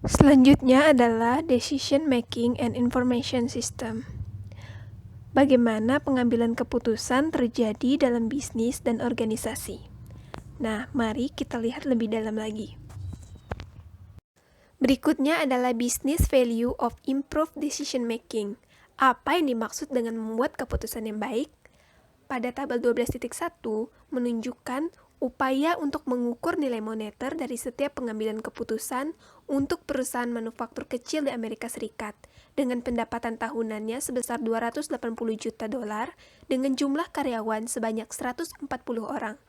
Selanjutnya adalah Decision Making and Information System. Bagaimana pengambilan keputusan terjadi dalam bisnis dan organisasi. Nah, mari kita lihat lebih dalam lagi. Berikutnya adalah Business Value of Improved Decision Making. Apa yang dimaksud dengan membuat keputusan yang baik? Pada tabel 12.1 menunjukkan upaya untuk mengukur nilai moneter dari setiap pengambilan keputusan untuk perusahaan manufaktur kecil di Amerika Serikat dengan pendapatan tahunannya sebesar 280 juta dolar dengan jumlah karyawan sebanyak 140 orang.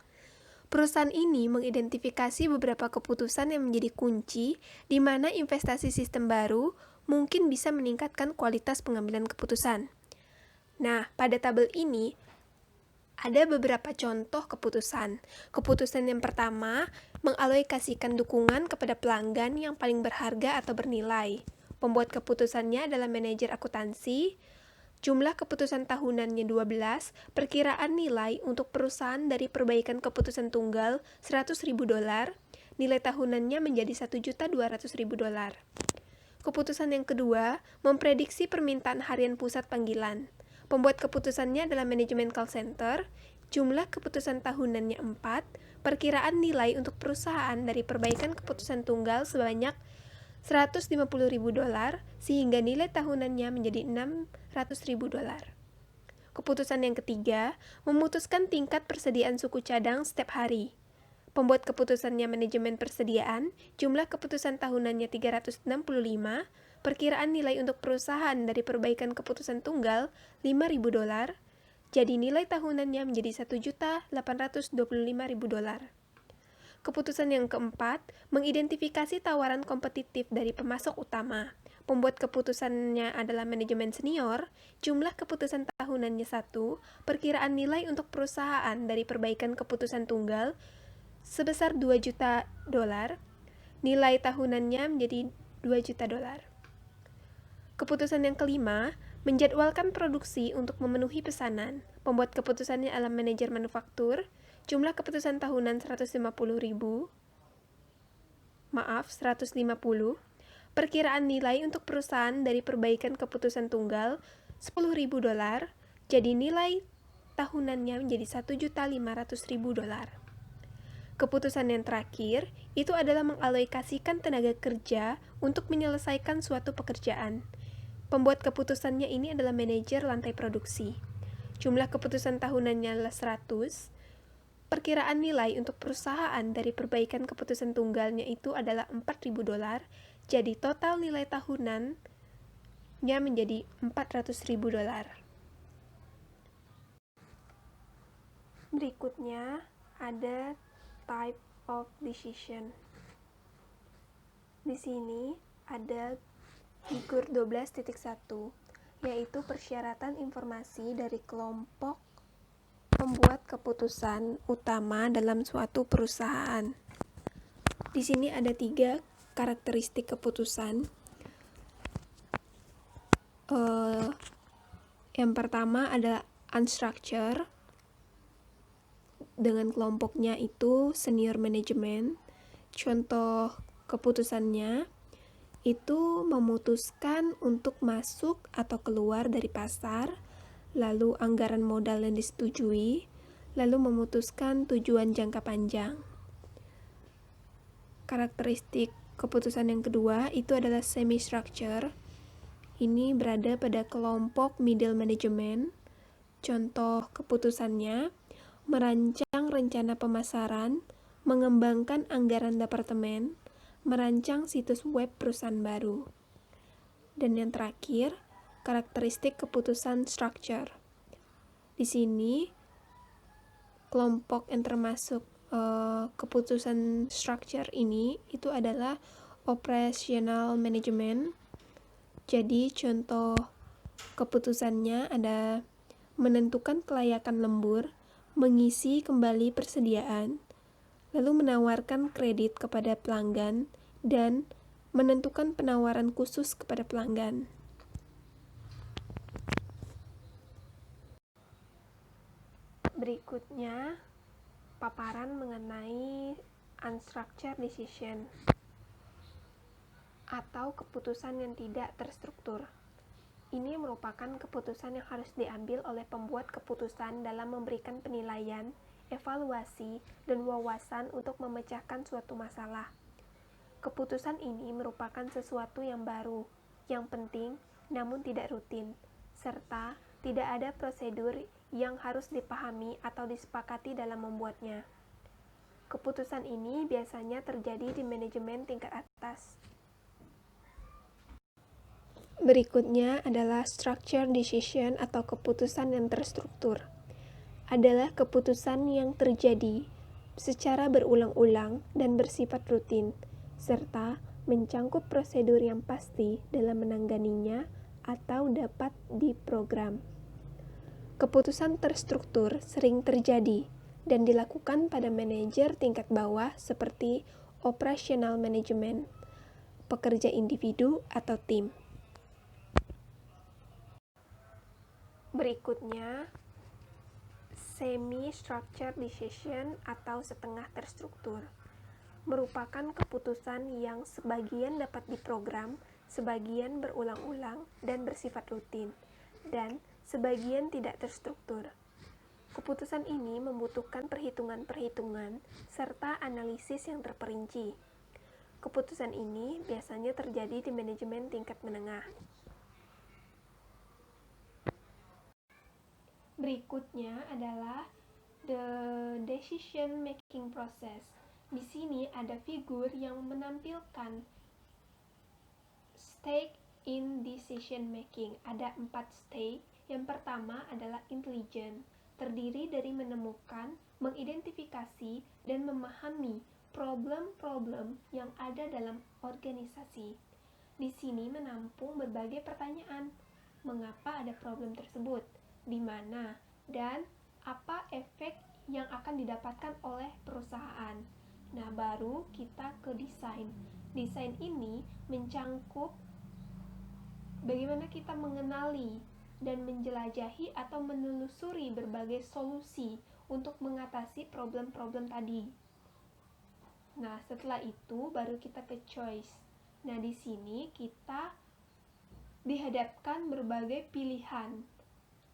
Perusahaan ini mengidentifikasi beberapa keputusan yang menjadi kunci di mana investasi sistem baru mungkin bisa meningkatkan kualitas pengambilan keputusan. Nah, pada tabel ini ada beberapa contoh keputusan. Keputusan yang pertama, mengalokasikan dukungan kepada pelanggan yang paling berharga atau bernilai. Pembuat keputusannya adalah manajer akuntansi. Jumlah keputusan tahunannya 12, perkiraan nilai untuk perusahaan dari perbaikan keputusan tunggal $100.000, nilai tahunannya menjadi $1.200.000. Keputusan yang kedua, memprediksi permintaan harian pusat panggilan. Pembuat keputusannya adalah manajemen call center. Jumlah keputusan tahunannya 4, perkiraan nilai untuk perusahaan dari perbaikan keputusan tunggal sebanyak $150.000 sehingga nilai tahunannya menjadi $600.000. Keputusan yang ketiga, memutuskan tingkat persediaan suku cadang setiap hari. Pembuat keputusannya manajemen persediaan, jumlah keputusan tahunannya 365, perkiraan nilai untuk perusahaan dari perbaikan keputusan tunggal $5.000, jadi nilai tahunannya menjadi $1.825.000. Keputusan yang keempat, mengidentifikasi tawaran kompetitif dari pemasok utama. Pembuat keputusannya adalah manajemen senior, jumlah keputusan tahunannya 1, perkiraan nilai untuk perusahaan dari perbaikan keputusan tunggal sebesar $2 juta, nilai tahunannya menjadi $2 juta. Keputusan yang kelima, menjadwalkan produksi untuk memenuhi pesanan. Pembuat keputusannya adalah manajer manufaktur, jumlah keputusan tahunan 150, perkiraan nilai untuk perusahaan dari perbaikan keputusan tunggal $10.000, jadi nilai tahunannya menjadi $1.500.000. Keputusan yang terakhir, itu adalah mengalokasikan tenaga kerja untuk menyelesaikan suatu pekerjaan. Pembuat keputusannya ini adalah manajer lantai produksi. Jumlah keputusan tahunannya adalah 100. Perkiraan nilai untuk perusahaan dari perbaikan keputusan tunggalnya itu adalah $4.000, jadi total nilai tahunannya menjadi $400.000. Berikutnya ada type of decision. Di sini ada figur 12.1, yaitu persyaratan informasi dari kelompok membuat keputusan utama dalam suatu perusahaan. Di sini ada 3 karakteristik keputusan. Yang pertama adalah unstructured, dengan kelompoknya itu senior management. Contoh keputusannya itu memutuskan untuk masuk atau keluar dari pasar, lalu anggaran modal yang disetujui, lalu memutuskan tujuan jangka panjang. Karakteristik keputusan yang kedua itu adalah semi-structure. Ini berada pada kelompok middle management. Contoh keputusannya, merancang rencana pemasaran, mengembangkan anggaran departemen, merancang situs web perusahaan baru. Dan yang terakhir, karakteristik keputusan structure. Di sini, kelompok yang termasuk keputusan structure ini itu adalah operational management. Jadi contoh keputusannya ada menentukan kelayakan lembur, mengisi kembali persediaan, lalu menawarkan kredit kepada pelanggan, dan menentukan penawaran khusus kepada pelanggan. Berikutnya, paparan mengenai unstructured decision. atau keputusan yang tidak terstruktur. Ini merupakan keputusan yang harus diambil oleh pembuat keputusan dalam memberikan penilaian, evaluasi, dan wawasan untuk memecahkan suatu masalah. Keputusan ini merupakan sesuatu yang baru, yang penting, namun tidak rutin, serta tidak ada prosedur yang harus dipahami atau disepakati dalam membuatnya. Keputusan ini biasanya terjadi di manajemen tingkat atas. Berikutnya adalah structured decision atau keputusan yang terstruktur. Adalah keputusan yang terjadi secara berulang-ulang dan bersifat rutin, serta mencangkup prosedur yang pasti dalam menanganinya atau dapat diprogram. Keputusan terstruktur sering terjadi dan dilakukan pada manajer tingkat bawah seperti operational management, pekerja individu atau tim. Berikutnya, semi-structured decision atau setengah terstruktur merupakan keputusan yang sebagian dapat diprogram, sebagian berulang-ulang dan bersifat rutin, dan sebagian tidak terstruktur. Keputusan ini membutuhkan perhitungan-perhitungan serta analisis yang terperinci. Keputusan ini biasanya terjadi di manajemen tingkat menengah. Berikutnya adalah the decision making process. Di sini ada figur yang menampilkan stage in decision making. Ada 4 stage. Yang pertama adalah intelligent, terdiri dari menemukan, mengidentifikasi, dan memahami problem-problem yang ada dalam organisasi. Di sini menampung berbagai pertanyaan. Mengapa ada problem tersebut? Di mana, dan apa efek yang akan didapatkan oleh perusahaan. Nah, baru kita ke desain. Desain ini mencangkup bagaimana kita mengenali dan menjelajahi atau menelusuri berbagai solusi untuk mengatasi problem-problem tadi. Nah, setelah itu baru kita ke choice. Nah, di sini kita dihadapkan berbagai pilihan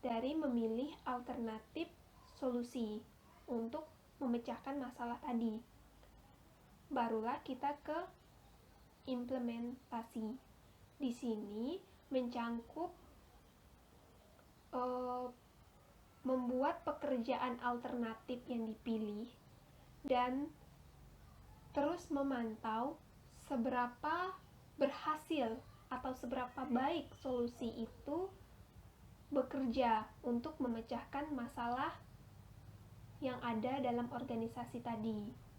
dari memilih alternatif solusi untuk memecahkan masalah tadi. Barulah kita ke implementasi. Di sini mencangkup membuat pekerjaan alternatif yang dipilih dan terus memantau seberapa berhasil atau seberapa baik solusi itu bekerja untuk memecahkan masalah yang ada dalam organisasi tadi.